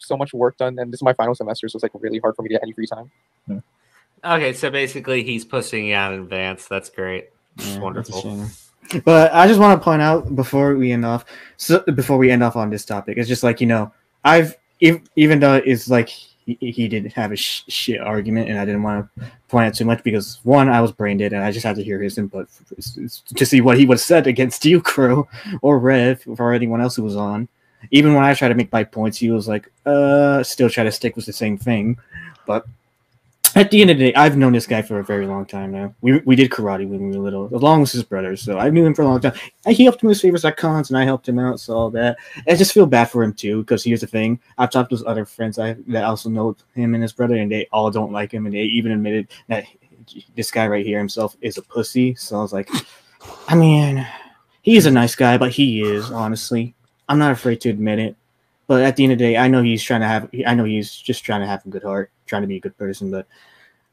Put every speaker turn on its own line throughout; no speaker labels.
so much work done, and this is my final semester, so it's like really hard for me to get any free time.
Okay, so basically he's pushing you out in advance. That's great. That's wonderful.
But I just want to point out before we end off on this topic, it's just like, you know, even though it's like he did have a shit argument, and I didn't want to point out too much because one, I was brain dead, and I just had to hear his input to see what he would have said against you, Crow, or Rev, or anyone else who was on. Even when I tried to make my points, he was like, still try to stick with the same thing. But at the end of the day, I've known this guy for a very long time now. We did karate when we were little, along with his brothers, so I knew him for a long time. And he helped me with favors at cons, and I helped him out, so all that. I just feel bad for him, too, because here's the thing. I've talked with other friends that also know him and his brother, and they all don't like him, and they even admitted that this guy right here himself is a pussy. So I was like, I mean, he's a nice guy, but he is, honestly. I'm not afraid to admit it. But at the end of the day, I know he's just trying to have a good heart, trying to be a good person, but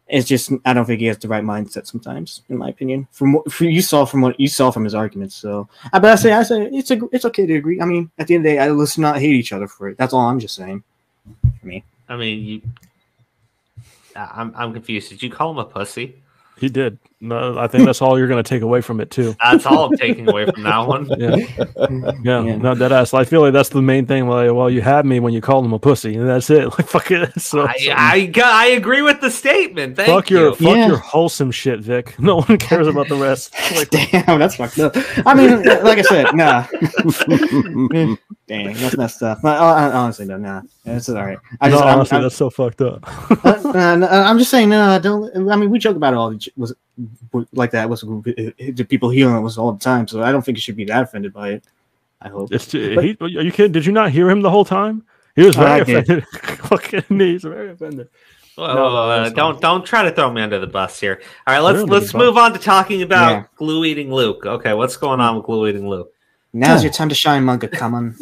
it's just, I don't think he has the right mindset sometimes, in my opinion. From what you saw from his arguments. So, but I say it's okay to agree. I mean, at the end of the day, let's not hate each other for it. That's all I'm just saying. For me.
I mean, I'm confused. Did you call him a pussy?
He did. No, I think that's all you're going to take away from it too.
That's all I'm taking away from that one.
Yeah. No, that ass. I feel like that's the main thing. Like, well, you had me when you called him a pussy, and that's it. Like, fuck it.
I agree with the statement. Fuck your
wholesome shit, Vic. No one cares about the rest.
Like, damn, that's fucked up. I mean, like I said, nah. Dang, that's messed up. Honestly, no, nah. It's all right.
Honestly, that's so fucked up.
I'm just saying, no, don't. I mean, we joke about it all. Was like that was the people healing it was all the time, so I don't think you should be that offended by it. I hope.
Are you kidding? Did you not hear him the whole time? He was very offended. He's very offended.
Well, don't try to throw me under the bus here. All right, let's move on to talking about glue eating Luke. Okay, what's going on with glue eating Luke?
Now's your time to shine, MangaKamen.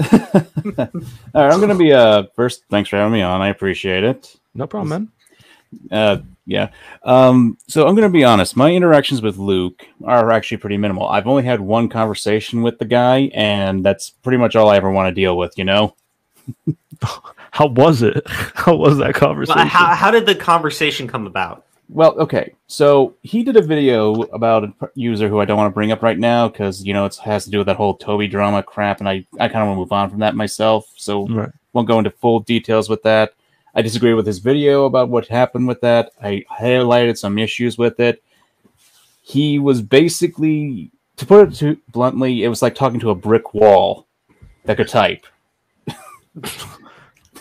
All right, I'm gonna be first. Thanks for having me on. I appreciate it.
No problem, man.
Yeah. So I'm going to be honest. My interactions with Luke are actually pretty minimal. I've only had one conversation with the guy, and that's pretty much all I ever want to deal with, you know?
How was it? How was that conversation?
Well, how did the conversation come about?
Well, okay. So he did a video about a user who I don't want to bring up right now because, you know, it has to do with that whole Toby drama crap, and I kind of want to move on from that myself. So won't go into full details with that. I disagree with his video about what happened with that. I highlighted some issues with it. He was basically, to put it too bluntly, it was like talking to a brick wall that could type.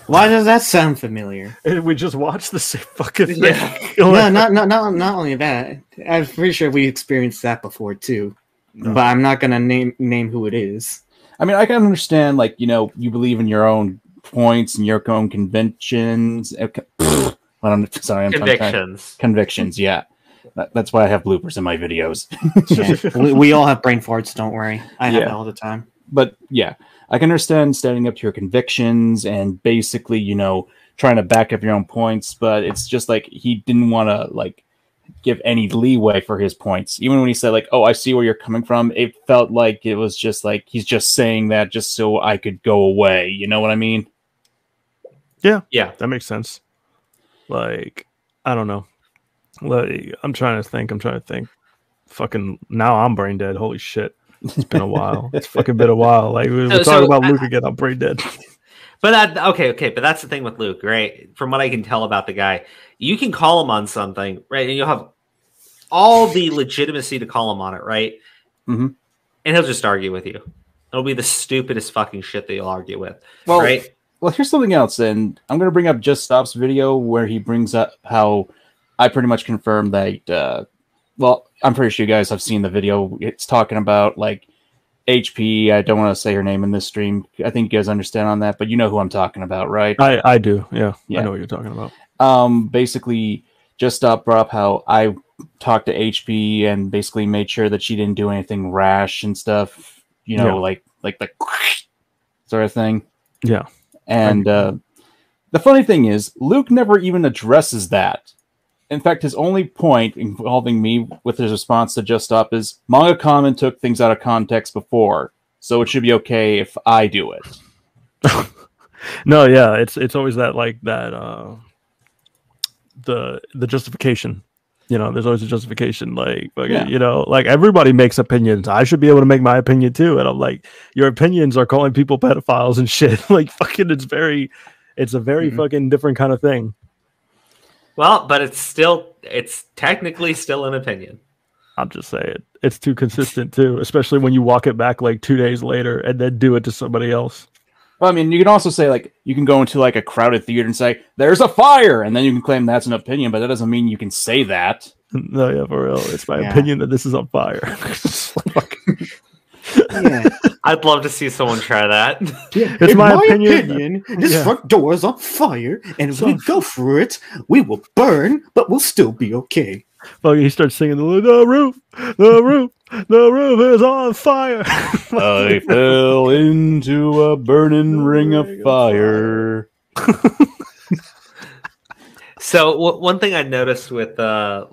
Why does that sound familiar?
We just watched the same fucking thing.
No, not only that. I'm pretty sure we experienced that before too. No. But I'm not gonna name who it is.
I mean, I can understand, like, you know, you believe in your own points and your own convictions. Convictions, yeah. That's why I have bloopers in my videos.
we all have brain farts, don't worry. I have that all the time.
But yeah, I can understand standing up to your convictions and basically, you know, trying to back up your own points, but it's just like he didn't want to, like, give any leeway for his points. Even when he said, like, oh, I see where you're coming from, it felt like it was just like he's just saying that just so I could go away. You know what I mean?
Yeah, that makes sense. Like, I don't know. Like, I'm trying to think. Fucking, now I'm brain dead. Holy shit. It's been a while. It's fucking been a while. Like, we're talking about Luke again. I'm brain dead.
But but that's the thing with Luke, right? From what I can tell about the guy, you can call him on something, right? And you'll have all the legitimacy to call him on it, right?
Mm-hmm.
And he'll just argue with you. It'll be the stupidest fucking shit that you'll argue with,
well,
right?
Well, here's something else, and I'm going to bring up Just Stop's video where he brings up how I pretty much confirmed that, well, I'm pretty sure you guys have seen the video. It's talking about, like, HP. I don't want to say her name in this stream. I think you guys understand on that, but you know who I'm talking about, right?
I do, yeah. I know what you're talking about.
Basically, Just Stop brought up how I talked to HP and basically made sure that she didn't do anything rash and stuff, you know, like the sort of thing.
Yeah.
And the funny thing is, Luke never even addresses that. In fact, his only point involving me with his response to Just Stop is, MangaKamen took things out of context before, so it should be okay if I do it.
No, yeah, it's always that like that the justification. You know, there's always a justification. Like, you know, like everybody makes opinions. I should be able to make my opinion too. And I'm like, your opinions are calling people pedophiles and shit. Like, fucking, it's a very fucking different kind of thing.
Well, but it's technically still an opinion.
I'm just saying, it's too consistent too, especially when you walk it back like 2 days later and then do it to somebody else.
Well, I mean, you can also say, like, you can go into, like, a crowded theater and say, there's a fire! And then you can claim that's an opinion, but that doesn't mean you can say that.
No, yeah, for real. It's my opinion that this is on fire.
Yeah.
I'd love to see someone try that.
Yeah.
It's my opinion.
This front door is on fire, and if we go for it, we will burn, but we'll still be okay.
Well, he starts singing the roof is on fire.
I fell into a burning ring of fire.
So one thing I noticed with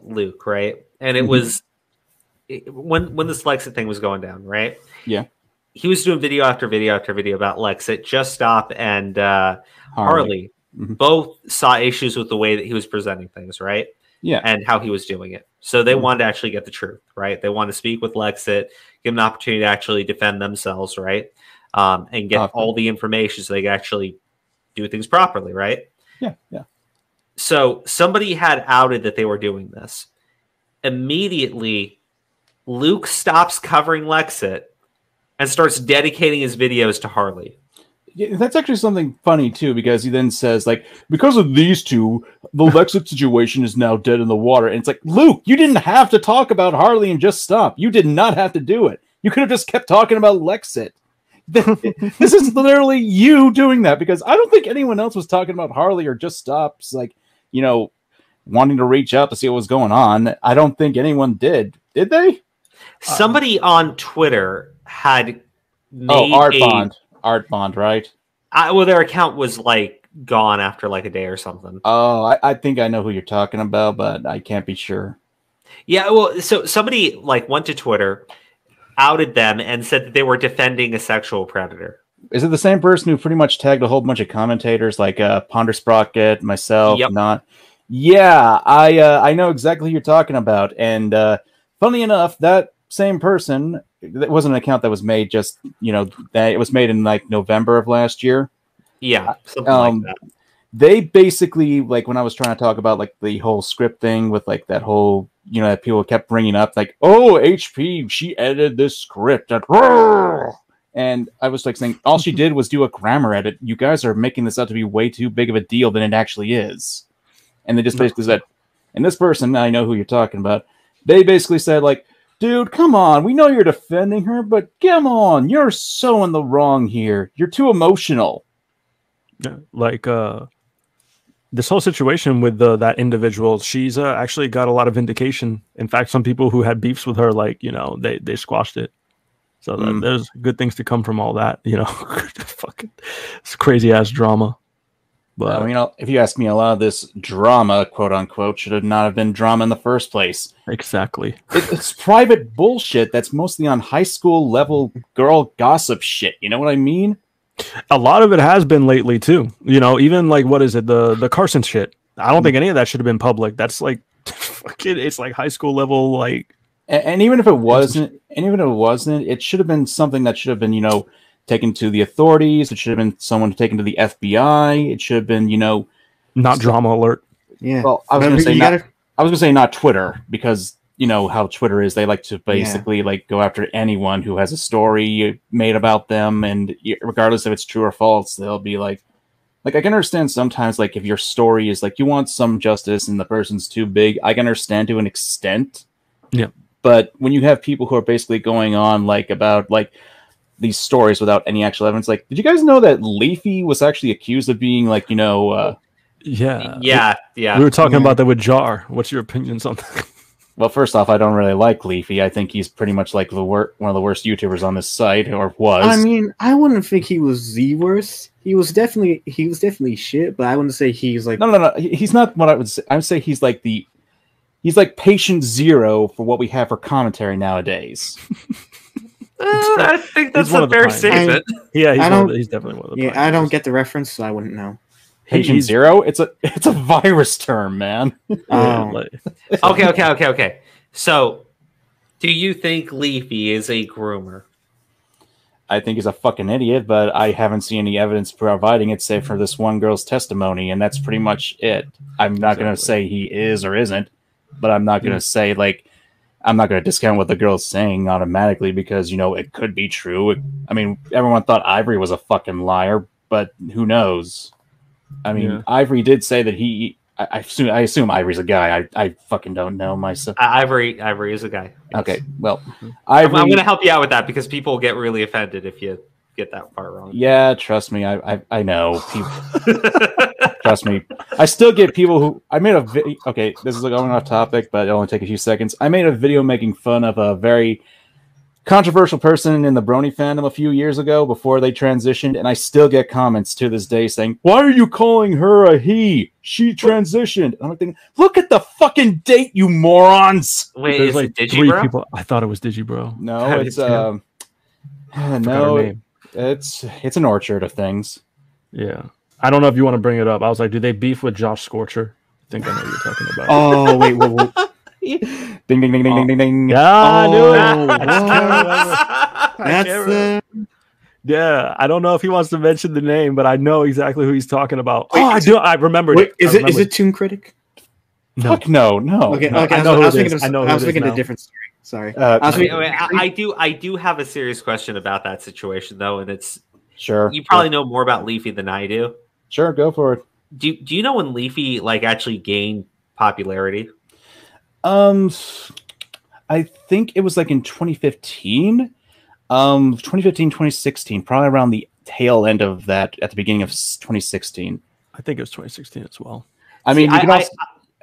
Luke, right? And it was when this Lexit thing was going down, right?
Yeah.
He was doing video after video after video about Lexit. Just Stop and Harley both saw issues with the way that he was presenting things, right?
Yeah.
And how he was doing it. So they wanted to actually get the truth, right? They want to speak with Lexit, give them an opportunity to actually defend themselves, right? And get all the information so they can actually do things properly, right?
Yeah, yeah.
So somebody had outed that they were doing this. Immediately, Luke stops covering Lexit and starts dedicating his videos to Harley.
Yeah, that's actually something funny, too, because he then says, like, because of these two, the Lexit situation is now dead in the water. And it's like, Luke, you didn't have to talk about Harley and Just Stop. You did not have to do it. You could have just kept talking about Lexit. This is literally you doing that, because I don't think anyone else was talking about Harley or Just Stop's, like, you know, wanting to reach out to see what was going on. I don't think anyone did. Did they?
Somebody on Twitter had made
Art Bond, right?
Well, their account was like gone after like a day or something.
Oh, I think I know who you're talking about, but I can't be sure.
Yeah, well, so somebody like went to Twitter, outed them, and said that they were defending a sexual predator.
Is it the same person who pretty much tagged a whole bunch of commentators like Ponder Sprocket, myself, not? Yeah, I know exactly who you're talking about. And funnily enough, that same person, that wasn't an account that was made just, you know, that it was made in like November of last year.
Yeah, something like that.
They basically, like, when I was trying to talk about like the whole script thing with like that whole, you know, that people kept bringing up, like, oh, HP, she edited this script. And I was like saying, all she did was do a grammar edit. You guys are making this out to be way too big of a deal than it actually is. And they just basically said, and this person, I know who you're talking about, they basically said, like, dude, come on. We know you're defending her, but come on. You're so in the wrong here. You're too emotional.
Yeah, like, this whole situation with that individual, she's actually got a lot of vindication. In fact, some people who had beefs with her, like, you know, they squashed it. So there's good things to come from all that, you know. Fucking, it's crazy ass drama. But
I mean, if you ask me, a lot of this drama, quote unquote, should not have been drama in the first place.
Exactly.
It's private bullshit that's mostly on high school level girl gossip shit. You know what I mean?
A lot of it has been lately too. You know, even like, what is it? The Carson shit. I don't think any of that should have been public. That's like, fucking, it's like high school level, like.
And even if it wasn't, it should have been something that should have been, you know, taken to the authorities. It should have been someone taken to the FBI. It should have been, you know,
not drama alert.
Yeah.
Well, I was going to say not Twitter, because you know how Twitter is. They like to basically like go after anyone who has a story made about them, and regardless if it's true or false, they'll be like I can understand sometimes, like, if your story is like you want some justice and the person's too big, I can understand to an extent.
Yeah.
But when you have people who are basically going on like about like these stories without any actual evidence, like, did you guys know that Leafy was actually accused of being like, you know,
yeah.
We were talking about that with Jar. What's your opinions on that?
Well, first off, I don't really like Leafy. I think he's pretty much like one of the worst YouTubers on this site, or was.
I mean, I wouldn't think he was the worst. He was definitely shit, but I wouldn't say he's like
no. He's not what I would say. I would say he's like patient zero for what we have for commentary nowadays.
I think that's a fair statement.
Yeah, he's definitely one of the pioneers.
I don't get the reference, so I wouldn't know.
Patient Zero? It's a virus term, man.
Okay. So, do you think Leafy is a groomer?
I think he's a fucking idiot, but I haven't seen any evidence providing it, save for this one girl's testimony, and that's pretty much it. I'm not going to say he is or isn't, but I'm not going to say, like, I'm not going to discount what the girl's saying automatically because, it could be true. I mean, everyone thought Ivory was a fucking liar, but who knows? I mean, Ivory did say that I assume Ivory's a guy. I fucking don't know myself.
Ivory is a guy. Yes.
Okay, well,
I'm going to help you out with that because people get really offended if you get that part wrong.
Yeah, trust me. I know. Trust me. I still get people who... I made a video... Okay, this is going off topic, but it'll only take a few seconds. I made a video making fun of a very controversial person in the Brony fandom a few years ago before they transitioned, and I still get comments to this day saying, "Why are you calling her a he? She transitioned." And I'm thinking, look at the fucking date, you morons!
Wait,
there's
is
like
it
three
Digibro?
people. I thought it was Digibro.
No, it's it's an orchard of things.
Yeah. I don't know if you want to bring it up. I was like, do they beef with Josh Scorcher? I think I know what you're talking about.
Oh, wait.
Ding, ding, ding, ding, ding, ding, ding.
Yeah, I knew it. Yeah, I don't know if he wants to mention the name, but I know exactly who he's talking about. I do. I remember it.
Is it Toon Critic?
No. Fuck no.
Okay,
I was thinking
a different story. Sorry.
I do have a serious question about that situation though, and it's you probably know more about Leafy than I do.
Sure, go for it.
Do you know when Leafy actually gained popularity?
I think it was in 2015. 2016, probably around the tail end of that, at the beginning of 2016.
I think it was 2016 as well.
I mean,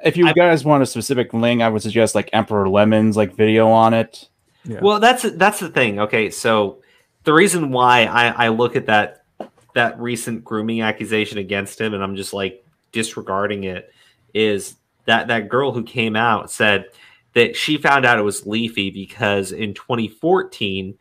if you guys want a specific link, I would suggest Emperor Lemon's video on it.
Yeah. Well, that's the thing. Okay, so the reason why I look at that recent grooming accusation against him and I'm just disregarding it is that girl who came out said that she found out it was Leafy because in 2014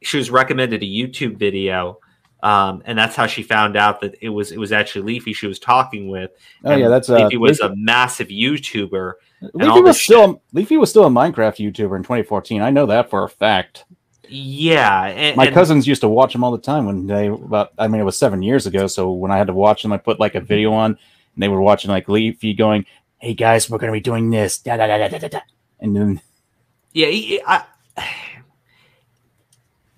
she was recommended a YouTube video and that's how she found out that it was actually Leafy she was talking with. Leafy was a massive YouTuber. Leafy was still
a Minecraft YouTuber in 2014. I know that for a fact.
Yeah,
my cousins used to watch him all the time when it was 7 years ago. So when I had to watch them, I put a video on, and they were watching Leafy going, "Hey guys, we're gonna be doing this," da, da, da, da, da, da. And then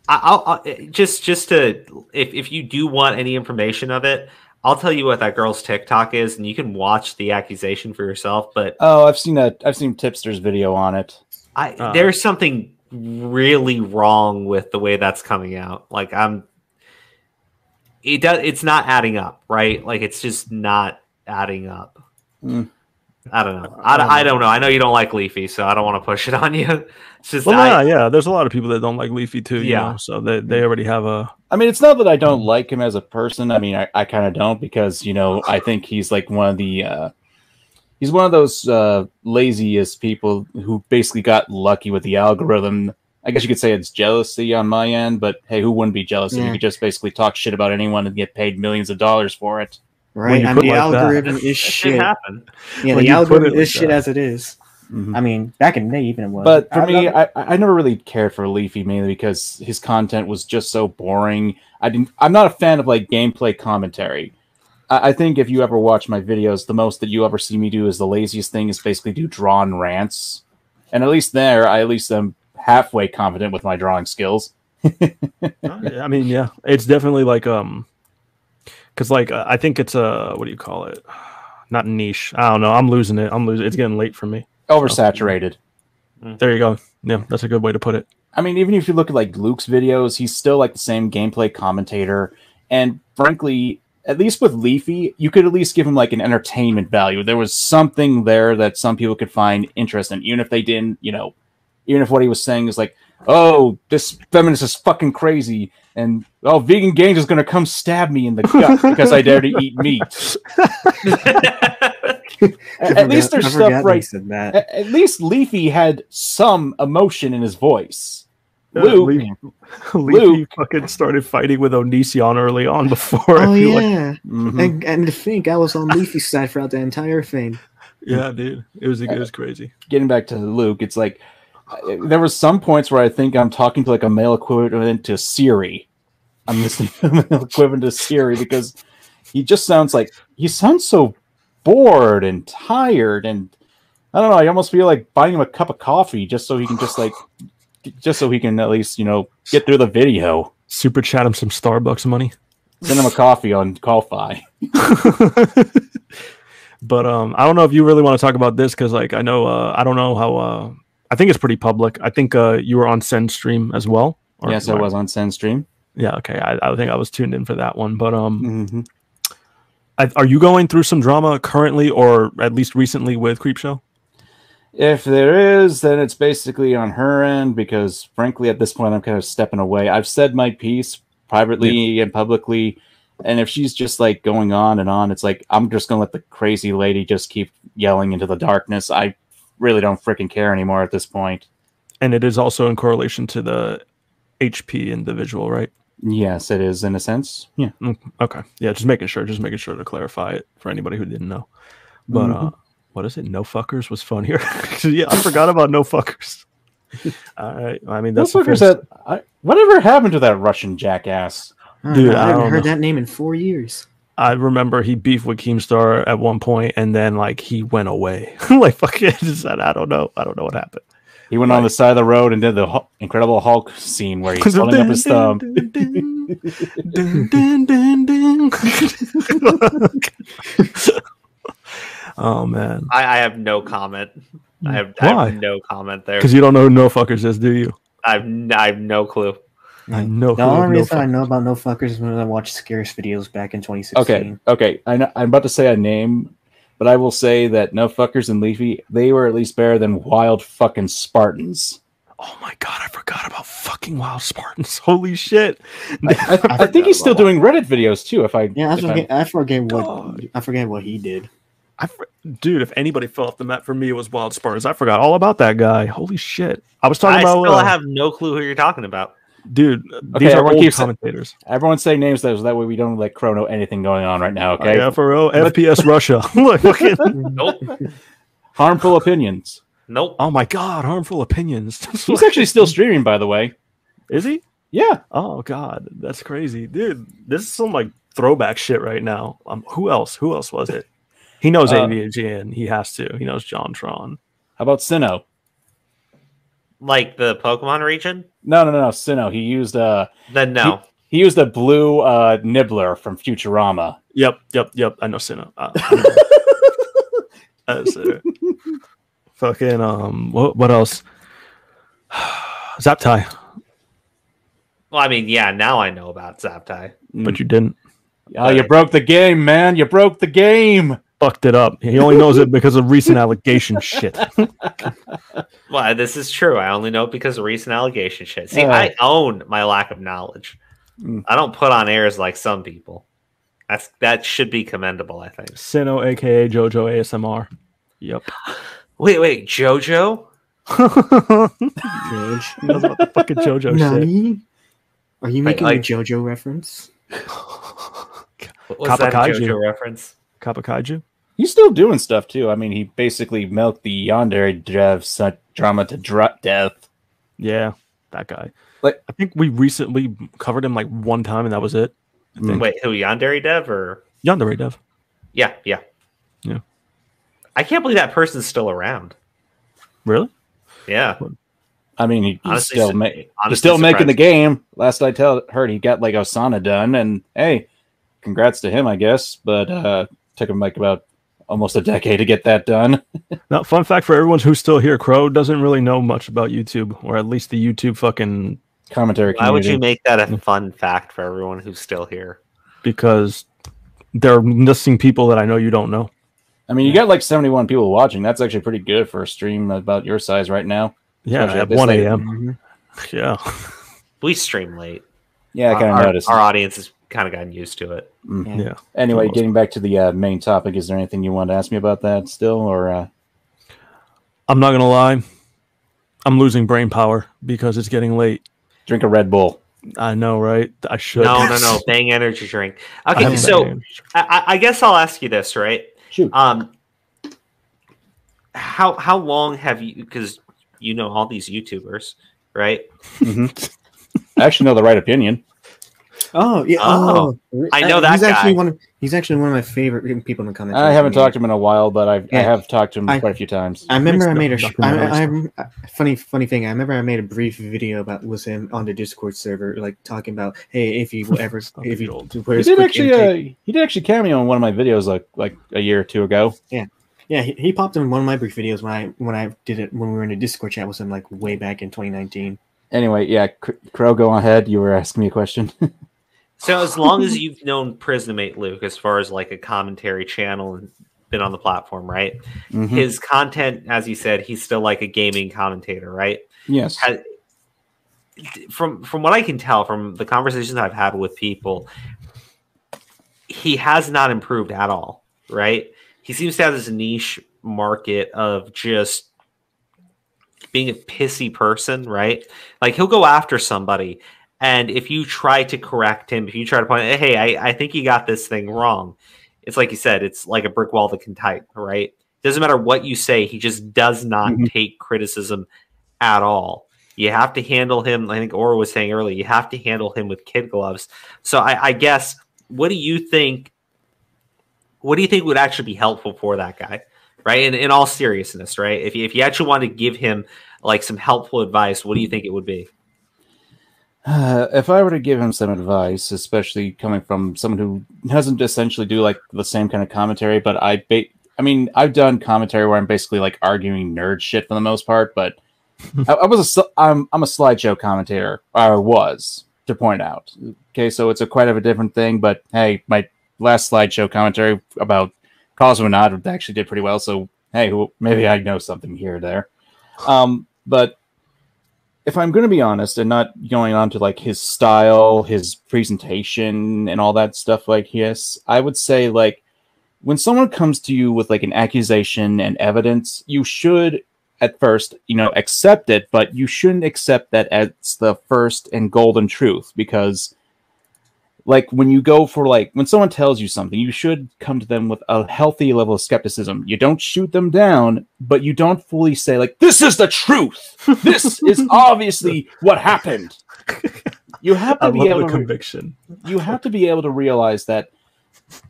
I'll just to if you do want any information of it, I'll tell you what that girl's TikTok is, and you can watch the accusation for yourself. But
I've seen Tipster's video on it.
There's something really wrong with the way that's coming out. It's not adding up, right? It's just not adding up. I don't know. I don't know. I know you don't like Leafy, so I don't want to push it on you. It's just
there's a lot of people that don't like Leafy too. You know? So they already have a.
I mean, it's not that I don't like him as a person. I mean, I kind of don't because I think he's one of the. He's one of those laziest people who basically got lucky with the algorithm. I guess you could say it's jealousy on my end, but hey, who wouldn't be jealous if you could just basically talk shit about anyone and get paid millions of dollars for it?
Right, the algorithm is shit. Yeah, the algorithm is shit as it is. Mm-hmm. I mean, back in the day, even it was.
But for me, I never really cared for Leafy mainly because his content was just so boring. I'm not a fan of gameplay commentary. I think if you ever watch my videos, the most that you ever see me do is the laziest thing is basically do drawn rants, and at least I am halfway confident with my drawing skills.
I mean, yeah, it's definitely because I think it's what do you call it? Not niche. I don't know. I'm losing it. It's getting late for me.
Oversaturated.
So. There you go. Yeah, that's a good way to put it.
I mean, even if you look at Luke's videos, he's still the same gameplay commentator. And frankly, at least with Leafy, you could at least give him an entertainment value. There was something there that some people could find interesting, even if they didn't, even if what he was saying is oh, this feminist is fucking crazy, and vegan Gange is gonna come stab me in the gut because I dare to eat meat. At least there's stuff right. At least Leafy had some emotion in his voice.
Luke fucking started fighting with Onision early on before.
Oh yeah, and to think I was on Leafy's side throughout the entire thing.
Yeah, dude, it was crazy.
Getting back to Luke, it's like there were some points where I think I'm talking to like a male equivalent to Siri. I'm listening to a male equivalent to Siri because he sounds so bored and tired, and I don't know. I almost feel like buying him a cup of coffee just so he can at least get through the video.
Super chat him some Starbucks money.
Send him a coffee on Ko-Fi.
But I don't know if you really want to talk about this because I know I don't know how I think it's pretty public. I think you were on Send Stream as well.
Yes, I was on Send Stream.
Yeah, okay. I think I was tuned in for that one. But are you going through some drama currently, or at least recently, with Creepshow?
If there is, then it's basically on her end because, frankly, at this point, I'm kind of stepping away. I've said my piece privately and publicly, and if she's just like going on and on, it's like I'm just gonna let the crazy lady just keep yelling into the darkness. I really don't freaking care anymore at this point.
And it is also in correlation to the HP individual, right?
Yes, it is in a sense. Yeah.
Okay. Yeah, just making sure to clarify it for anybody who didn't know. But what is it? No fuckers was funnier. Yeah, I forgot about no fuckers. All right. I mean, that's
no fuckers. Whatever happened to that Russian jackass?
Dude, I haven't heard that name in 4 years.
I remember he beefed with Keemstar at one point, and then he went away. Fucking, I don't know what happened.
He went on the side of the road and did the Incredible Hulk scene where he's holding up his thumb.
Oh man,
I have no comment. I have no comment there
because you don't know who No Fuckers is, do you?
I have no clue.
I know. The only reason I know about No Fuckers is when I watched Scarce videos back in 2016.
Okay. I'm about to say a name, but I will say that No Fuckers and Leafy, they were at least better than Wild fucking Spartans.
Oh my god, I forgot about fucking Wild Spartans. Holy shit!
I think he's still doing Reddit videos too. I
forget what he did.
Dude, if anybody fell off the map for me, it was Wild Spartans. I forgot all about that guy. Holy shit! I
still have no clue who you're talking about.
Dude, these are old commentators.
Everyone say names so that way we don't let Crow know anything going on right now, okay?
Yeah, for real. FPS Russia.
Nope.
Harmful Opinions.
Nope.
Oh my god, Harmful Opinions.
He's actually still streaming, by the way.
Is he?
Yeah.
Oh god, that's crazy. Dude, this is some throwback shit right now. Who else? Who else was it? He knows AVG and he has to. He knows John Tron.
How about Sinnoh?
Like the Pokemon region?
No. Sinnoh. He used
Then no.
He used a blue Nibbler from Futurama.
Yep. I know Sinnoh. Fucking what else? Zaptai.
Well, I mean, yeah, now I know about Zaptai.
But you didn't.
Oh, you broke the game, man. You broke the game.
Fucked it up. He only knows it because of recent allegation shit.
Well, this is true. I only know it because of recent allegation shit. See, I own my lack of knowledge. I don't put on airs like some people. That should be commendable, I think.
Sinnoh, aka JoJo ASMR. Yep.
Wait, JoJo?
George.
He knows about the fucking JoJo shit.
Are you making a JoJo reference?
What's that JoJo reference?
Kappa-kaiju?
He's still doing stuff too. I mean, he basically milked the Yandere dev drama to death.
Yeah, that guy. I think we recently covered him one time, and that was it.
Wait, who, Yandere dev or
Yandere dev?
Yeah. I can't believe that person's still around.
Really?
Yeah.
I mean, he's still making the game. Last I heard, he got Osana done, and hey, congrats to him, I guess. But took him about almost a decade to get that done.
Now, fun fact for everyone who's still here: Crow doesn't really know much about YouTube, or at least the YouTube fucking
commentary community.
Why would you make that a fun fact for everyone who's still here?
Because there are missing people that I know you don't know.
I mean, you got 71 people watching. That's actually pretty good for a stream about your size right now.
Yeah, at 1 a.m. Yeah.
We stream late.
Yeah, I kind of noticed.
Our audience has kind of gotten used to it.
Mm-hmm. Yeah. Anyway, getting back to the main topic, is there anything you want to ask me about that still? Or
I'm not going to lie. I'm losing brain power because it's getting late.
Drink a Red Bull.
I know, right? I should.
No. Bang energy drink. Okay, so I guess I'll ask you this, right?
Shoot.
How long have you? Because you know all these YouTubers, right?
Mm-hmm. I actually know the right opinion.
Oh yeah.
I know that guy.
He's actually one of my favorite people in the comments.
I haven't talked to him in a while, but I have talked to him quite a few times.
I remember I made funny thing. I remember I made a brief video with him on the Discord server, like talking about, hey, if he will ever, if he
did actually cameo in one of my videos like a year or two ago.
Yeah, he popped in one of my brief videos when I did it when we were in a Discord chat with him like way back in 2019.
Anyway, yeah, Crow, go ahead. You were asking me a question.
So as long as you've known Prismate Luke, as far as like a commentary channel and been on the platform, right? Mm-hmm. His content, as you said, he's still like a gaming commentator, right?
Yes.
From what I can tell from the conversations I've had with people, he has not improved at all, right? He seems to have this niche market of just being a pissy person, right? Like he'll go after somebody, and if you try to correct him, if you try to point out, hey, I think you got this thing wrong, it's like you said, it's like a brick wall that can type, right? Doesn't matter what you say, he just does not take criticism at all. You have to handle him, I think Aura was saying earlier, you have to handle him with kid gloves. So I guess, what do you think would actually be helpful for that guy, right? In all seriousness, right? If you actually want to give him like some helpful advice, what do you think it would be?
If I were to give him some advice, especially coming from someone who doesn't essentially do like the same kind of commentary, but I've done commentary where I'm basically like arguing nerd shit for the most part, but I'm a slideshow commentator, or was, to point out. Okay, so it's quite of a different thing, but hey, my last slideshow commentary about Cause of a Nod actually did pretty well, so hey, maybe I know something here or there. But if I'm going to be honest and not going on to like his style, his presentation, and all that stuff like his, I would say like when someone comes to you with like an accusation and evidence, you should at first, accept it, but you shouldn't accept that as the first and golden truth, because like when you go for like when someone tells you something, you should come to them with a healthy level of skepticism. You don't shoot them down, but you don't fully say like, this is the truth. This is obviously what happened. You have to be able to conviction. You have to be able to realize that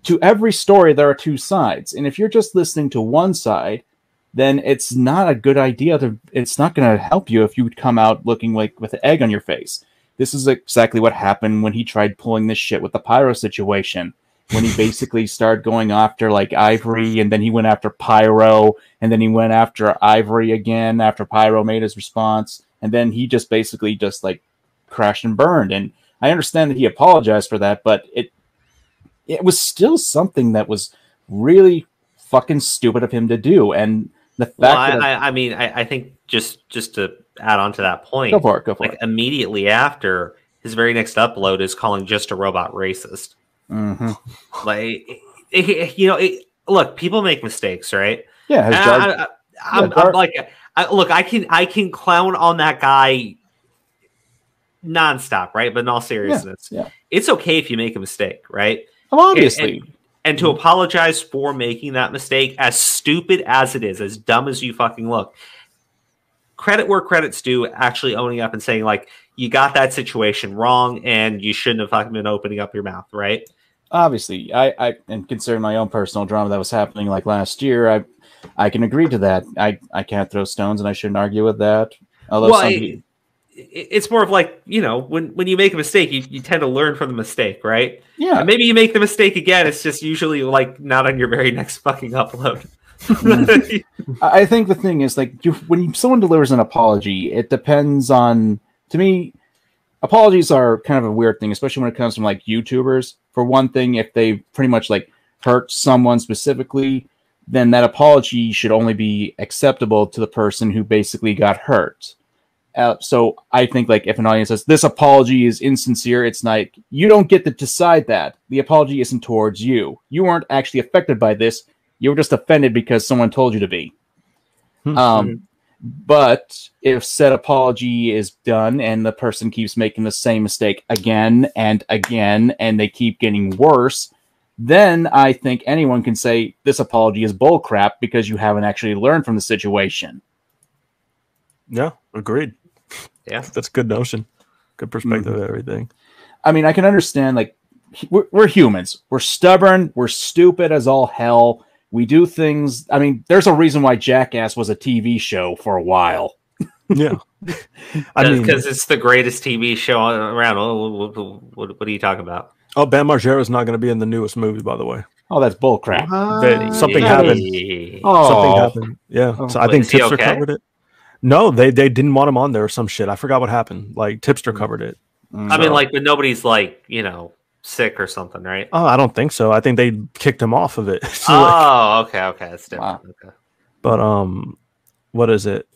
to every story there are two sides, and if you're just listening to one side, then it's not a good idea. It's not going to help you if you come out looking like with an egg on your face. This is exactly what happened when he tried pulling this shit with the Pyro situation. When he basically started going after like Ivory, and then he went after Pyro, and then he went after Ivory again after Pyro made his response, and then he just basically just like crashed and burned. And I understand that he apologized for that, but it was still something that was really fucking stupid of him to do. And the fact
I think just to add on to that point,
go for it.
Immediately after, his very next upload is calling Just a Robot racist.
Mm-hmm.
Like, look, people make mistakes, right?
Yeah.
I can clown on that guy nonstop, right? But in all seriousness, it's okay if you make a mistake, right?
Obviously.
And to apologize for making that mistake, as stupid as it is, as dumb as you fucking look, credit where credit's due, actually owning up and saying, like, you got that situation wrong and you shouldn't have fucking been opening up your mouth, right?
Obviously. And considering my own personal drama that was happening like last year, I can agree to that. I can't throw stones and I shouldn't argue with that. Although
it's more of like, when you make a mistake, you tend to learn from the mistake, right?
Yeah.
And maybe you make the mistake again. It's just usually like not on your very next fucking upload.
I think the thing is like when someone delivers an apology, it depends on, to me, apologies are kind of a weird thing, especially when it comes from like YouTubers. For one thing, if they pretty much like hurt someone specifically, then that apology should only be acceptable to the person who basically got hurt. So I think like if an audience says this apology is insincere, it's like you don't get to decide that. The apology isn't towards you. You weren't actually affected by this. You were just offended because someone told you to be. But if said apology is done and the person keeps making the same mistake again and again, and they keep getting worse, then I think anyone can say this apology is bullcrap because you haven't actually learned from the situation.
Yeah, agreed.
Yeah,
that's a good notion. Good perspective of everything.
I mean, I can understand, like, we're humans. We're stubborn. We're stupid as all hell. We do things. I mean, there's a reason why Jackass was a TV show for a while.
Yeah. I mean,
because it's the greatest TV show around. What are you talking about?
Oh, Bam Margera is not going to be in the newest movie, by the way.
Oh, that's bullcrap.
Something happened.
Oh.
Something happened. Yeah. So I think Tipster covered it. No, they didn't want him on there or some shit. I forgot what happened. Like, Tipster covered it.
I mean, like, but nobody's, like, sick or something, right?
Oh, I don't think so. I think they kicked him off of it. So,
okay. That's different.
Wow.
Okay.
But, what is it?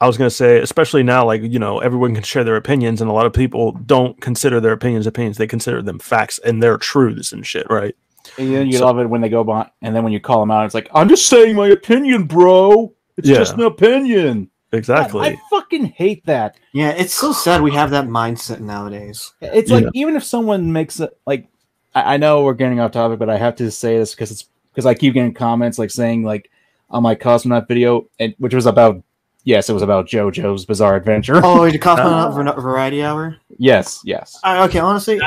I was going to say, especially now, like, everyone can share their opinions, and a lot of people don't consider their opinions. They consider them facts and their truths and shit, right?
And then you love it when they go by, and then when you call them out, it's like, I'm just saying my opinion, bro. It's just an opinion.
Exactly.
I fucking hate that.
Yeah, it's so sad we have that mindset nowadays.
It's like, even if someone makes it, like, I know we're getting off topic, but I have to say this because I keep getting comments like saying, like, on my Cosmonaut video, which was about, it was about JoJo's Bizarre Adventure.
Oh, the Cosmonaut Variety Hour?
Yes.
Okay, honestly,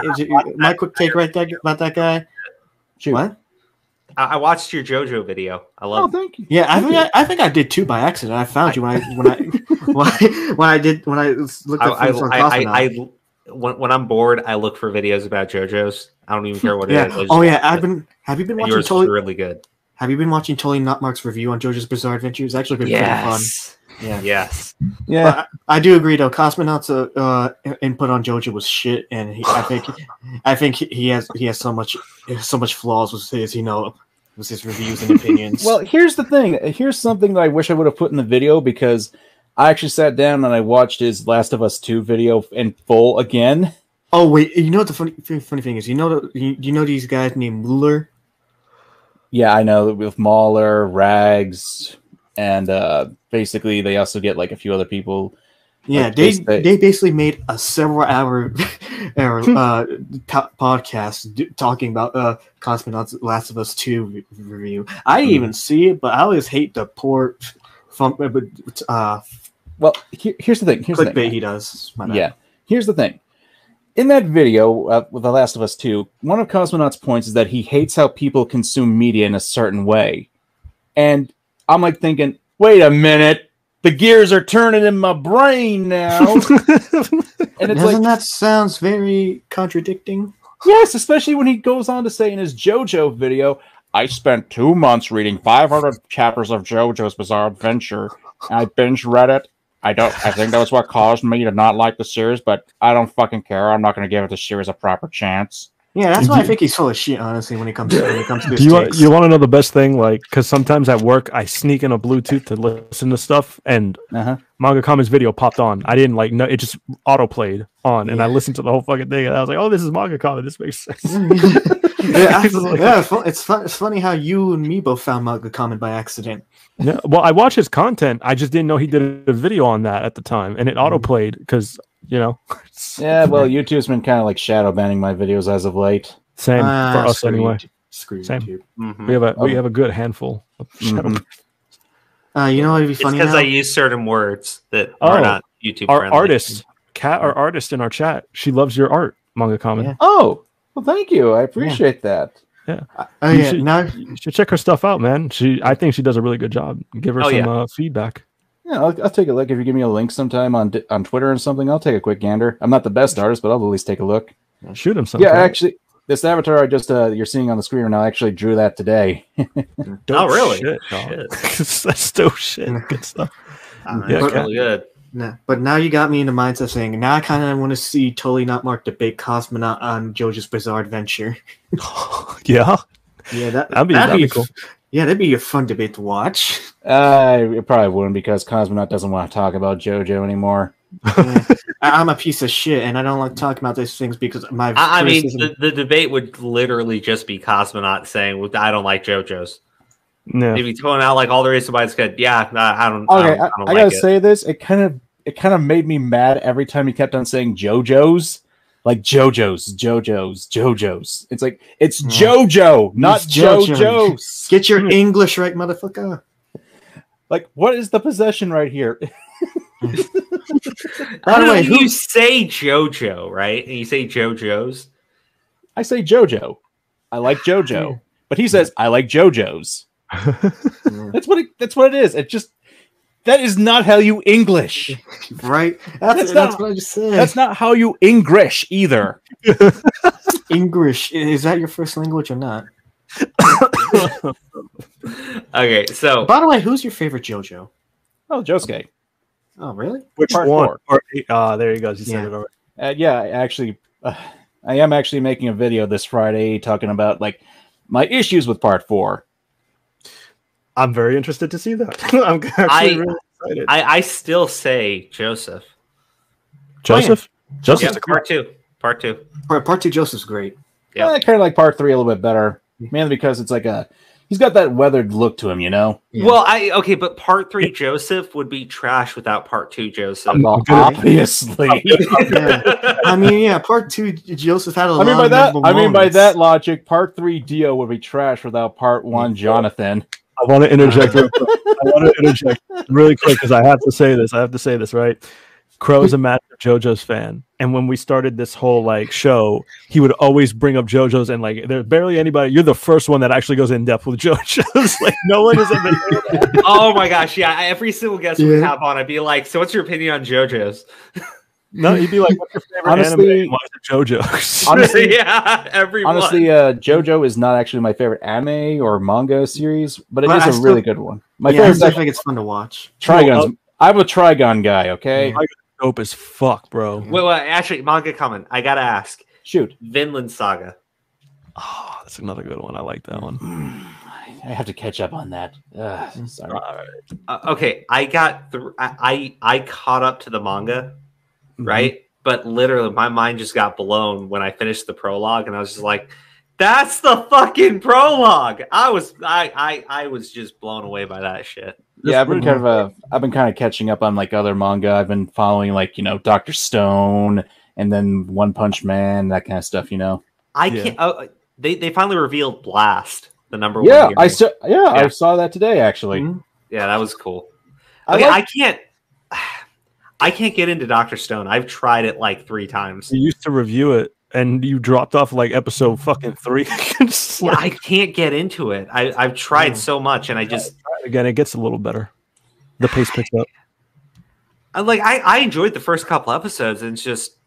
my quick take about that guy.
Shoot.
What?
I watched your JoJo video. I love.
Oh, thank you.
Yeah, I think I did too by accident. I found you when I looked up
when I'm bored, I look for videos about JoJo's. I don't even care what it is.
Have you been watching?
Yours is really good.
Have you been watching Totally Not Mark's review on JoJo's Bizarre Adventure? It's actually been pretty fun. Yeah.
Yes.
Yeah.
But I do agree though. Cosmonaut's input on JoJo was shit, and I think he has so much flaws with his reviews and opinions.
Well, here's the thing. Here's something that I wish I would have put in the video, because I actually sat down and I watched his Last of Us 2 video in full again.
Oh wait, you know what the funny thing is? You know these guys named Mueller?
Yeah, I know, with Mahler, Rags, and basically they also get like a few other people.
Yeah,
like,
they basically made a several-hour podcast talking about Cosmonauts Last of Us 2 review. I didn't even see it, but I always hate the poor
well, here's the thing.
Clickbait he does.
Yeah, here's the thing. In that video with The Last of Us 2, one of Cosmonaut's points is that he hates how people consume media in a certain way. And I'm like thinking, wait a minute, the gears are turning in my brain now. And it's
Doesn't that sounds very contradicting?
Yes, especially when he goes on to say in his JoJo video, I spent 2 months reading 500 chapters of JoJo's Bizarre Adventure, and I binge read it. I think that was what caused me to not like the series, but I don't fucking care. I'm not going to give the series a proper chance.
Yeah, that's why I think he's full of shit, honestly, when it comes to his takes.
You want to know the best thing? Like, because sometimes at work, I sneak in a Bluetooth to listen to stuff, and MangaKamen's video popped on. I didn't know, it just auto-played on, and I listened to the whole fucking thing, and I was like, oh, this is MangaKamen. This makes sense.
It's funny how you and me both found MangaKamen by accident.
Yeah, well, I watched his content. I just didn't know he did a video on that at the time, and it auto-played because,
Yeah, well, YouTube's been kind of like shadow banning my videos as of late.
Same for us anyway.
Screw
Same.
YouTube.
Mm-hmm.
We have a good handful of shadow.
You know what would be funny?
It's because I use certain words that are not YouTube
our
friendly.
artist, Kat, our artist in our chat, she loves your art, MangaKamen.
Yeah.
Oh, well, thank you. I appreciate that.
Yeah.
You
should check her stuff out, man. I think she does a really good job. Give her some feedback.
Yeah, I'll take a look. If you give me a link sometime on Twitter or something, I'll take a quick gander. I'm not the best artist, but I'll at least take a look.
Shoot him sometime.
Yeah, actually, this avatar I just you're seeing on the screen right now, I actually drew that today.
Oh, really?
Shit. That's dope shit. Good stuff.
That's really good.
No, but now you got me in the mindset saying, now I kind of want to see Totally Not Mark debate Cosmonaut on JoJo's Bizarre Adventure.
Yeah?
Yeah,
that'd be cool.
Yeah, that'd be a fun debate to watch.
It probably wouldn't, because Cosmonaut doesn't want to talk about JoJo anymore.
Yeah. I'm a piece of shit, and I don't like talking about these things because
I mean, the debate would literally just be Cosmonaut saying, I don't like JoJo's.
No.
Maybe throwing out like all the reasons why it's good. Yeah, I don't.
Okay,
I
I gotta say this. It kind of made me mad every time he kept on saying JoJo's. Like JoJo's. It's like it's JoJo, not JoJo's.
Get your English right, motherfucker.
Like, what is the possession right here?
By the way, you say JoJo, right? And you say JoJo's.
I say JoJo. I like JoJo, but he says I like JoJo's. That's what it is. It just that is not how you English,
right? That's what I just said.
That's not how you English either.
English, is that your first language or not?
Okay, so
by the way, who's your favorite JoJo?
Oh, Josuke.
Oh, really?
Which
Part
one?
4.
There you go. You said it already.
I am actually making a video this Friday talking about like my issues with Part 4.
I'm very interested to see that. I'm actually really excited.
I still say Joseph.
Joseph?
Joseph, yeah, part two. Part 2.
Part 2 Joseph's great.
Yeah,
I kind of like Part 3 a little bit better. Mainly because it's like he's got that weathered look to him, you know?
Yeah. Well, but Part 3 Joseph would be trash without Part 2 Joseph.
Obviously.
I mean, yeah, Part 2 Joseph had a lot
of
moments.
By that logic, Part 3 Dio would be trash without Part 1 Jonathan.
I want to interject really quick because I have to say this, right? Crow's a massive JoJo's fan, and when we started this whole like show, he would always bring up JoJo's, and like there's barely anybody. You're the first one that actually goes in depth with JoJo's. Like no one has ever.
Oh my gosh, yeah! Every single guest we have on, I'd be like, "So, what's your opinion on JoJo's?"
No, he'd be like, "What's your favorite anime?" Why is it JoJo's?
Honestly,
yeah, everyone.
Honestly, JoJo is not actually my favorite anime or manga series, but it is a really good one. My favorite.
I think it's fun to watch.
Trigons. I'm a Trigon guy. Okay.
Dope as fuck, bro.
Well, actually, MangaKamen. I gotta ask.
Shoot,
Vinland Saga.
Oh, that's another good one. I like that one.
I have to catch up on that. Sorry.
Okay, I got I caught up to the manga, right? But literally, my mind just got blown when I finished the prologue, and I was just like, "That's the fucking prologue." I was just blown away by that shit.
Yeah, I've been kind of catching up on like other manga. I've been following like Dr. Stone and then One Punch Man, that kind of stuff.
I can't. They finally revealed Blast, the number one.
Yeah, I saw that today actually.
Mm-hmm.
Yeah, that was cool. Okay, I can't get into Dr. Stone. I've tried it like 3 times.
You used to review it, and you dropped off like episode fucking 3.
I can't get into it. I've tried so much, and I just
again, it gets a little better. The pace picks up.
I enjoyed the first couple episodes, and it's just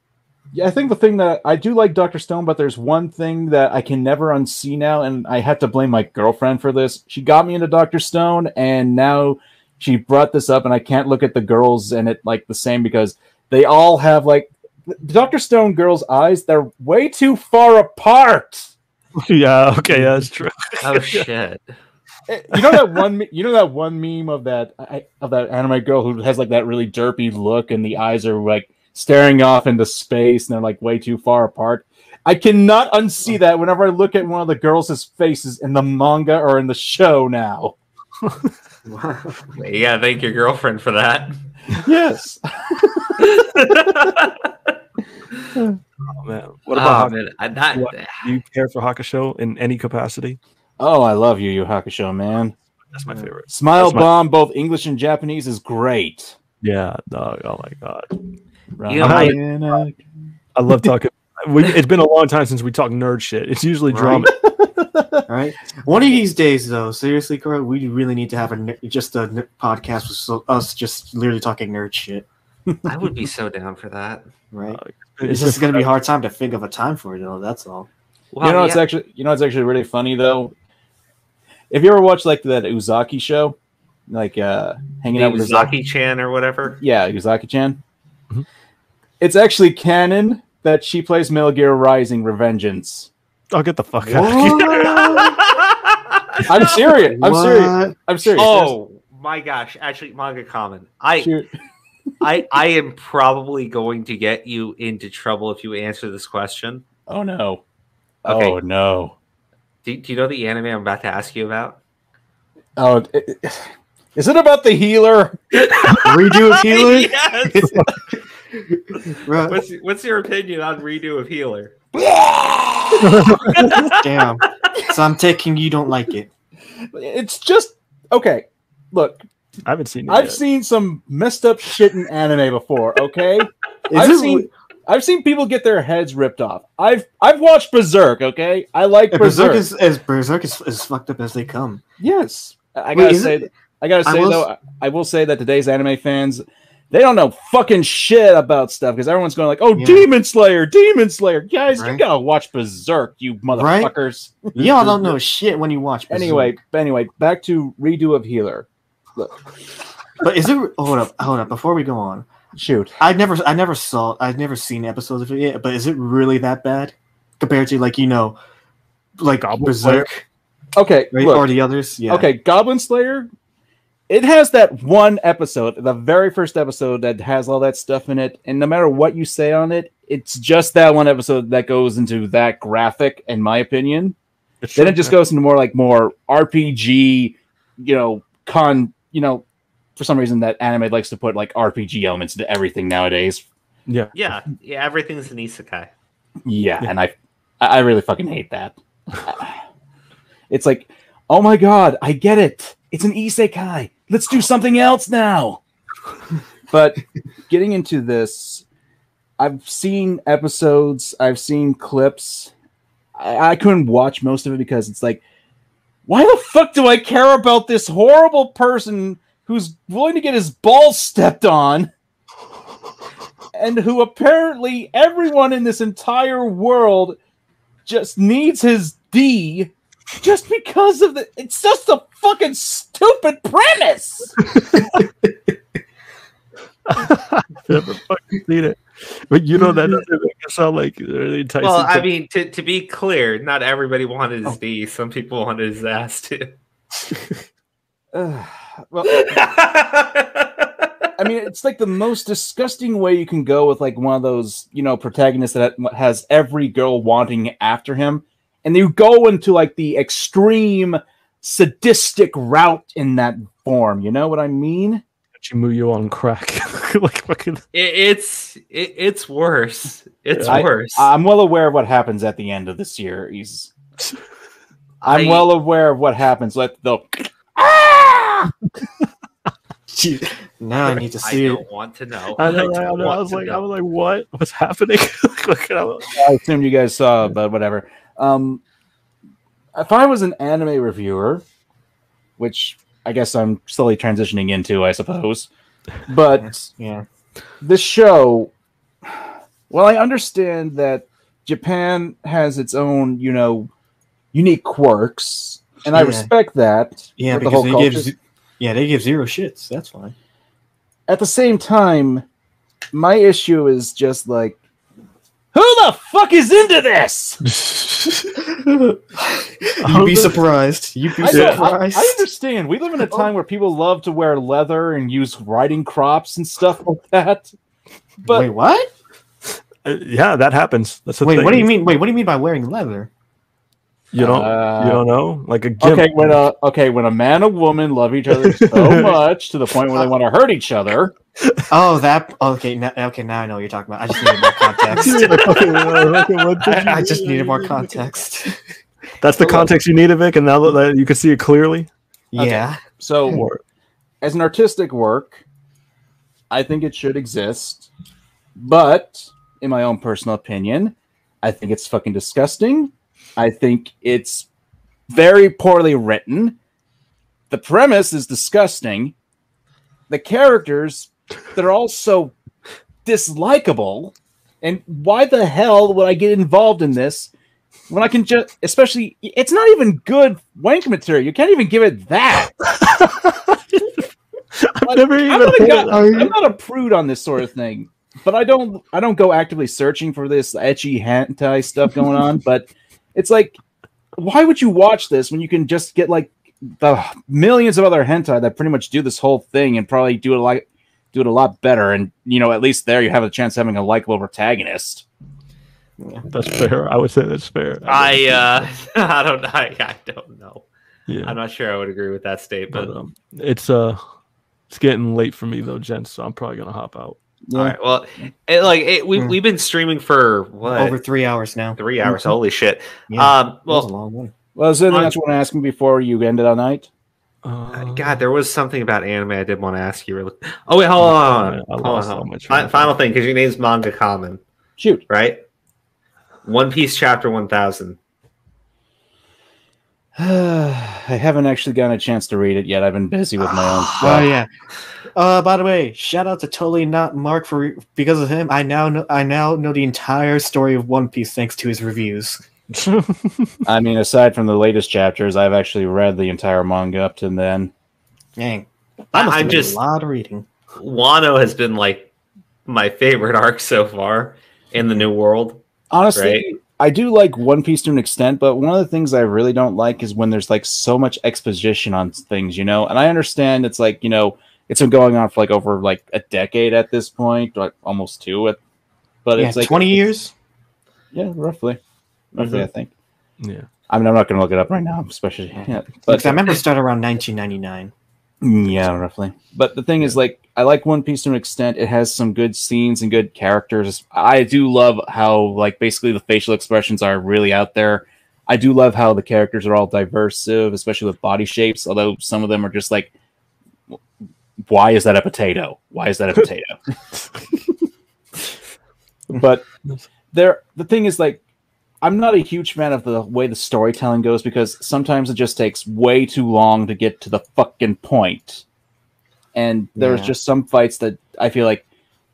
I think the thing that I do like Dr. Stone, but there's one thing that I can never unsee now, and I have to blame my girlfriend for this. She got me into Dr. Stone, and now she brought this up, and I can't look at the girls and it like the same because they all have like Dr. Stone girls' eyes. They're way too far apart.
Yeah. Okay. Yeah, that's true.
Oh shit.
You know that one meme of that anime girl who has like that really derpy look and the eyes are like staring off into space and they're like way too far apart. I cannot unsee that whenever I look at one of the girls' faces in the manga or in the show now.
Wow. You gotta thank your girlfriend for that.
Yes.
Oh man. What about
do
you care for Hakusho in any capacity?
Oh, I love Yu Yu Hakusho, man.
That's my favorite.
Smile Bomb, both English and Japanese, is great.
Yeah, dog. Oh my god.
I
love talking. It's been a long time since we talked nerd shit. It's usually drama.
Right. One of these days, though, seriously, Carl, we really need to have a podcast with us just literally talking nerd shit.
I would be so down for that.
Right. It's just going to be a hard time to think of a time for it, though. That's all.
Well,
it's actually really funny though. If you ever watch like that Uzaki show, like hanging out with
Uzaki-chan or whatever.
Yeah, Uzaki-chan.
Mm-hmm.
It's actually canon that she plays Metal Gear Rising Revengeance.
Oh, get the fuck out of here.
I'm serious. I'm serious.
Oh my gosh. Actually, MangaKamen. I am probably going to get you into trouble if you answer this question.
Oh no.
Okay.
Oh no.
Do you know the anime I'm about to ask you about?
Oh, is it about the healer?
Redo of healer?
Yes.
Right.
What's your opinion on redo of healer?
Damn. So I'm taking you don't like it.
It's just okay. Look,
I haven't seen it
I've
yet.
seen some messed up shit in anime before. Okay, I've seen people get their heads ripped off. I've watched Berserk. Okay, I like Berserk.
Berserk is as fucked up as they come.
Yes, I gotta say I will say that today's anime fans, they don't know fucking shit about stuff because everyone's going like, "Oh, yeah. Demon Slayer, guys, right? You gotta watch Berserk, you motherfuckers."
Right? Y'all don't know shit when you watch Berserk.
Anyway, back to redo of healer. Look,
but is it? Hold up! Before we go on,
shoot.
I've never seen episodes of it yet. But is it really that bad compared to like
Goblin
Berserk?
Slayer? Okay,
right?
Look,
or the others? Yeah.
Okay, Goblin Slayer. It has that one episode, the very first episode that has all that stuff in it, and no matter what you say on it, it's just that one episode that goes into that graphic, in my opinion. Then it just goes into more RPG, for some reason that anime likes to put like RPG elements into everything nowadays.
Yeah, everything's an isekai.
Yeah, and I really fucking hate that. It's like, oh my god, I get it. It's an isekai. Let's do something else now. But getting into this, I've seen episodes, I've seen clips. I couldn't watch most of it because it's like, why the fuck do I care about this horrible person who's willing to get his balls stepped on and who apparently everyone in this entire world just needs his D just because of it's just a fucking stupid premise.
I've never fucking seen it. But you know that doesn't make it sound like really enticing.
Well, I mean, to be clear, not everybody wanted his D. Some people wanted his ass too.
Well, I mean, it's like the most disgusting way you can go with like one of those, protagonists that has every girl wanting after him, and you go into like the extreme sadistic route in that form. You know what I mean?
Chimuyo on crack. Like fucking.
It's worse. It's worse.
I'm well aware of what happens at the end of the series. I'm well aware of what happens. Like the.
Now I need to see.
I don't want to know.
I was like, what? What's happening?
I assumed you guys saw, but whatever. If I was an anime reviewer, which I guess I'm slowly transitioning into, I suppose, but
yeah,
this show. Well, I understand that Japan has its own, unique quirks, and I respect that.
Yeah, because they give zero shits. That's fine.
At the same time, my issue is just like, who the fuck is into this?
You'd be surprised.
I understand. We live in a time where people love to wear leather and use riding crops and stuff like that. But
wait, what?
Yeah, that happens. That's
Wait, what do you mean? Wait, what do you mean by wearing leather?
You don't know? Like a gimp.
When a man and woman love each other so much to the point where they want to hurt each other.
Oh, that okay. Now I know what you're talking about. I just needed more context. I just needed more context.
That's the context you needed, Vic, and now that you can see it clearly.
Yeah.
Okay. So, as an artistic work, I think it should exist, but in my own personal opinion, I think it's fucking disgusting. I think it's very poorly written. The premise is disgusting. The characters, they're all so dislikable. And why the hell would I get involved in this when I can just, especially, it's not even good wank material. You can't even give it that. I'm not a prude on this sort of thing, but I don't go actively searching for this ecchi hentai stuff going on. But it's like, why would you watch this when you can just get like the millions of other hentai that pretty much do this whole thing and probably do it a lot better? And at least there you have a chance of having a likable protagonist.
Yeah, that's fair. I would say that's fair.
I don't know.
Yeah.
I'm not sure I would agree with that statement.
But it's getting late for me though, gents. So I'm probably gonna hop out.
Yeah.
All right. Well, we've been streaming for what?
Over 3 hours now.
3 hours. Holy shit.
Yeah, that was a long one.
Well, is there anything else you want to ask me before you end it on night?
God, there was something about anime I did want to ask you. Really. Oh wait, hold on. Final thing, because your name's MangaKamen.
Shoot.
Right. One Piece chapter 1000.
I haven't actually gotten a chance to read it yet. I've been busy with my own stuff.
Oh yeah. By the way, shout out to Totally Not Mark for because of him. I now know the entire story of One Piece thanks to his reviews.
I mean, aside from the latest chapters, I've actually read the entire manga up to then.
Dang,
I'm just
a lot of reading.
Wano has been like my favorite arc so far in the New World.
Honestly,
right?
I do like One Piece to an extent, but one of the things I really don't like is when there's like so much exposition on things, you know. And I understand it's like, you know, it's been going on for like over like a decade at this point, like almost 2. But it's like
20 years.
Yeah, roughly, I think.
Yeah.
I mean, I'm not going to look it up right now, especially. Yeah, but
I remember it started around 1999.
Yeah, roughly. But the thing is, like, I like One Piece to an extent. It has some good scenes and good characters. I do love how, like, basically the facial expressions are really out there. I do love how the characters are all diversive, especially with body shapes, although some of them are just like, why is that a potato? Why is that a potato? But the thing is, like, I'm not a huge fan of the way the storytelling goes because sometimes it just takes way too long to get to the fucking point. And there's just some fights that I feel like,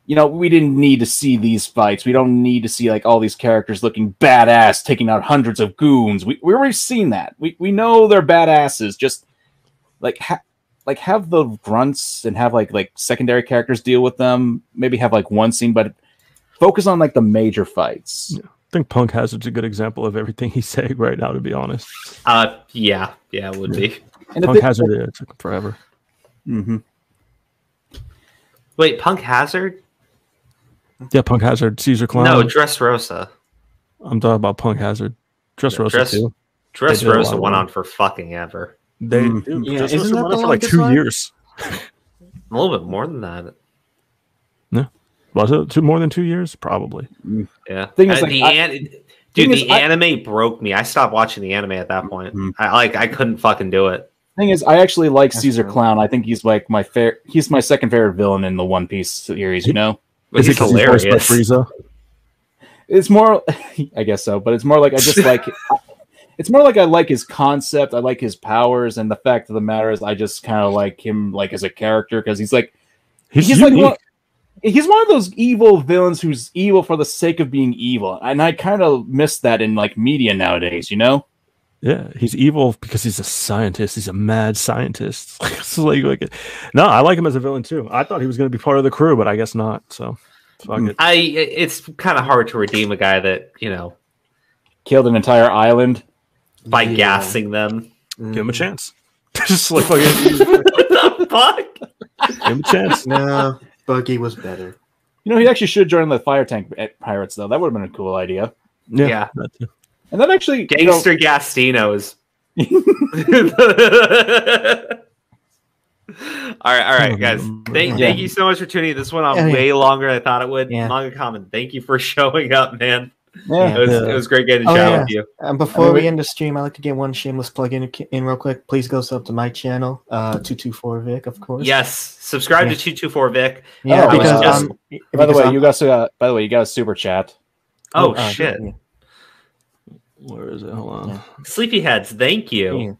you know, we didn't need to see these fights. We don't need to see like all these characters looking badass, taking out hundreds of goons. We already seen that. We know they're badasses. Just like have the grunts and have like secondary characters deal with them. Maybe have like one scene, but focus on like the major fights.
Yeah. I think Punk Hazard's a good example of everything he's saying right now, to be honest.
Yeah, it would be.
And
Punk Hazard, it took him forever.
Mm-hmm.
Wait, Punk Hazard?
Yeah, Punk Hazard, Caesar Clown.
No, Dressrosa.
I'm talking about Punk Hazard. Dressrosa too.
Dressrosa went on for fucking ever.
Dressrosa went on for like 2 years.
A little bit more than that.
No. Was it more than 2 years? Probably.
Yeah.
Thing is,
the anime broke me. I stopped watching the anime at that point. I couldn't fucking do it.
Thing is, I actually like Caesar Clown. I think he's like he's my second favorite villain in the One Piece series. You know,
is it hilarious?
Frieza?
It's more, I guess so, but it's more like I just like. It's more like I like his concept. I like his powers, and the fact of the matter is, I just kind of like him, like as a character, because he's like he's like. He's one of those evil villains who's evil for the sake of being evil. And I kind of miss that in like media nowadays, you know?
Yeah, he's evil because he's a scientist. He's a mad scientist. So no, I like him as a villain too. I thought he was going to be part of the crew, but I guess not. So fuck it.
It's kind of hard to redeem a guy that, you know,
killed an entire island
by gassing them.
Give him a chance. Just like fucking
what the fuck?
Give him a chance.
No. Buggy was better.
You know, he actually should join the Fire Tank Pirates, though. That would have been a cool idea.
Yeah.
And that actually...
Gangster Gastinos. All right, guys. Thank you so much for tuning in. This went on way longer than I thought it would. MangaKamen, thank you for showing up, man.
Yeah.
It was great getting to chat with you.
And before we end the stream, I'd like to get one shameless plug in real quick. Please go sub to my channel, 224 Vic, of course.
Yes, subscribe to 224 Vic.
Yeah, because
by the way, you got a super chat.
Oh shit!
Where is it? Hold on.
Sleepyheads, thank you.
Yeah.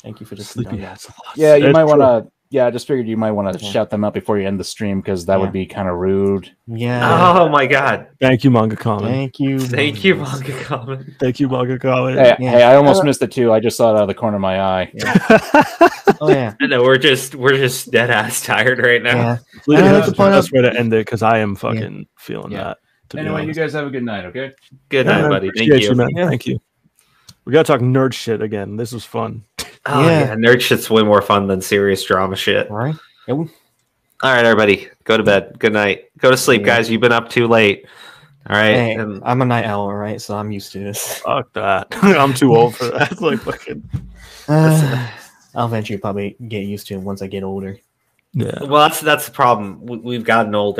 Thank you for just
Sleepyheads.
Yeah, you might want to. Yeah, I just figured you might want to shout them out before you end the stream because that would be kind of rude.
Yeah.
Oh my god.
Thank you, MangaKamen.
Thank you, MangaKamen.
Thank you, MangaKamen.
Hey, I almost missed it too. I just saw it out of the corner of my eye.
Oh yeah.
I know we're just dead ass tired right now.
Yeah. That's the best way to end it because I am fucking feeling that.
Anyway, you guys have a good night. Okay.
Good night, buddy. Thank you,
man. Thank you. We gotta talk nerd shit again. This was fun.
Oh yeah, nerd shit's way more fun than serious drama shit.
All right.
All right, everybody, go to bed. Good night. Go to sleep, guys. You've been up too late. All right.
Hey, I'm a night owl, right? So I'm used to this.
Fuck that. I'm too old for that. Like fucking.
I'll eventually probably get used to it once I get older.
Yeah.
Well, that's the problem. We've gotten older.